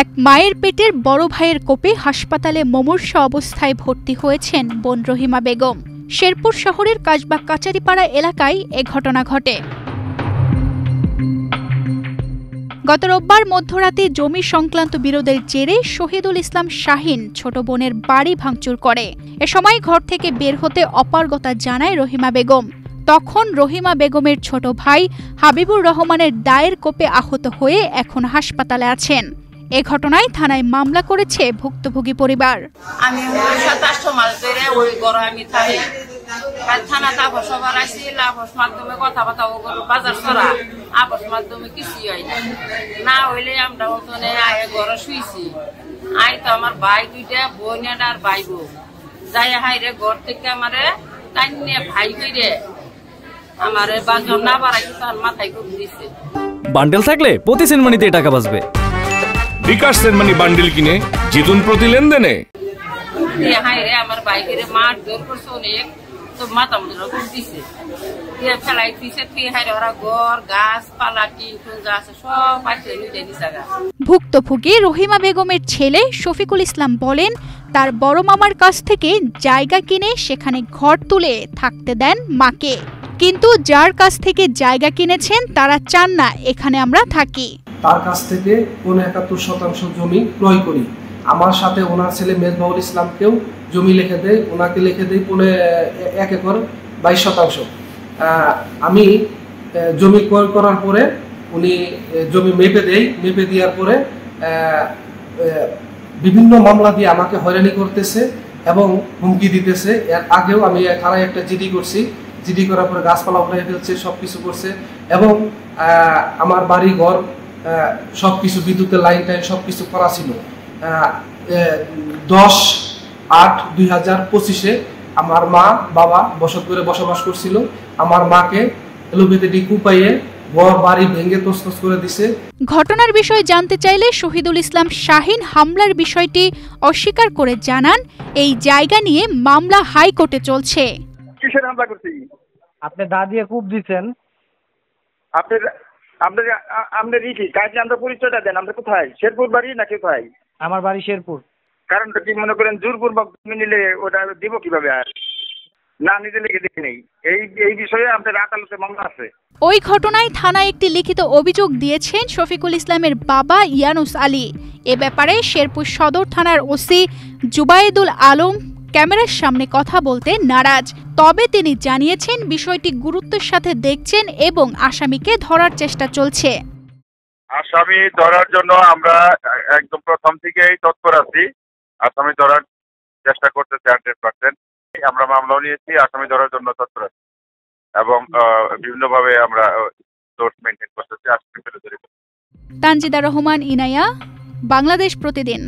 এক মায়ের পেটের বড় ভাইয়ের কোপে হাসপাতালে মুমূর্ষু অবস্থায় ভর্তি হয়েছেন বোন রহিমা বেগম। শেরপুর শহরের কাজবা কাচারিপাড়া এলাকায় এ ঘটনা ঘটে। গত রোববার মধ্যরাতে জমি সংক্রান্ত বিরোধের জেরে শহীদুল ইসলাম শাহিন ছোট বোনের বাড়ি ভাঙচুর করে। এ সময় ঘর থেকে বের হতে অপারগতা জানায় রহিমা বেগম। তখন রহিমা বেগমের ছোট ভাই হাবিবুর রহমানের দায়ের কোপে আহত হয়ে এখন হাসপাতালে আছেন। এ ঘটনায় থানায় মামলা করেছে ভুক্তভোগী পরিবার। আমি 27 মাস ধরে ওই ঘরে আমি থাকি। থানা তাপস বাড়াইছি, লাভস মাধ্যমে কথাবার্তা বাজার ছড়া আপস মাধ্যমে কিছুই হয় না হইলে আমরা ওখানে আয় ঘরে শুয়েছি। আয় তো আমার ভাই দুইটা বোন আর ভাই বউ যাই হাইরে ঘর থেকে আমারে কান্নে ভাই হইরে আমারে বাজার না বাড়াইছি তার মাথায় করে দিছে। বান্ডেল থাকলে প্রতি সেনমানিতে টাকা বাঁচবে। বিকাশ সেনমানি বান্ডেল কিনে জিতুন প্রতি লেনদেনে। হাইরে আমার বাইকের মার জোর করছে অনেক, তো মাথা মুদ্রা করে দিছে ফেলাই দিছে। হাইরে ওরা ঘর গাছ পালা টিন যা আছে সব পাইছে নিতে নিছে। ভুক্তভোগী রহিমা বেগমের ছেলে শফিকুল ইসলাম বলেন, তার বড় মামার কাছ থেকে জায়গা কিনে সেখানে ঘর তুলে থাকতে দেন মাকে, কিন্তু যার কাছ থেকে জায়গা কিনেছেন তারা চান না এখানে আমরা থাকি। তার কাছ থেকে 71% জমি ক্রয় করি। আমার সাথে ওনার ছেলে মেজবাউল ইসলামকেও জমি লিখে দেয়, ওনাকে লিখে দেয় 1 একর 22%। আমি জমি ক্রয় করার পরে উনি জমি মেপে দেয়, মেপে দেওয়ার পরে বিভিন্ন মামলা দিয়ে আমাকে হয়রানি করতেছে এবং হুমকি দিতেছে। এর আগেও আমি থানায় একটা জিডি করছি, জিডি করার পরে গাছপালা উঠাই ফেলছে, সব কিছু করছে এবং আমার বাড়ি ঘর সবকিছু বিদ্যুতের লাইন টাইন সবকিছু করা ছিল। 10/8/2025 আমার মা বাবা বসত করে বসবাস করছিল। আমার মাকে এলোপ্যাথি কুপাইয়ে ঘর বাড়ি ভেঙে তছনছ করে দিছে। ঘটনার বিষয়ে জানতে চাইলে শহীদুল ইসলাম শাহিন হামলার বিষয়টি অস্বীকার করে জানান, এই জায়গা নিয়ে মামলা হাইকোর্টে চলছে। কিসের হামলা করছি? আপনি দা দিয়ে কূপ দিচ্ছেন। আপনার কি কাজে আমরা পরিচয়টা দেন। আমরা কোথায়? শেরপুর বাড়ি নাকি কোথায়? আমার বাড়ি শেরপুর। কারণটা কি মনে করেন জোরপূর্বক নিলে ওটা দিব কিভাবে? আর না নিতে লেগে দেখি নেই এই বিষয়ে আমাদের আদালতে মামলা আছে। ওই ঘটনায় থানায় একটি লিখিত অভিযোগ দিয়েছেন শফিকুল ইসলামের বাবা ইয়ানুস আলী। এ ব্যাপারে শেরপুর সদর থানার ওসি জুবায়েদুল আলম ক্যামেরার সামনে কথা বলতে নারাজ। তবে তিনি জানিয়েছেন বিষয়টি গুরুত্বের সাথে দেখছেন এবং আসামিকে ধরার চেষ্টা চলছে। আসামি ধরার জন্য আমরা একদম প্রথম থেকেই তৎপর আছি। আসামি ধরার চেষ্টা করতেছি 100%। আমরা মামলাও নিয়েছি, আসামি ধরার জন্য তৎপর আছি এবং বিভিন্নভাবে আমরা সোর্স মেইনটেইন করতেছি। আসামি পেলে ধরে। তানজিদা রহমান, ইনায়া, বাংলাদেশ প্রতিদিন।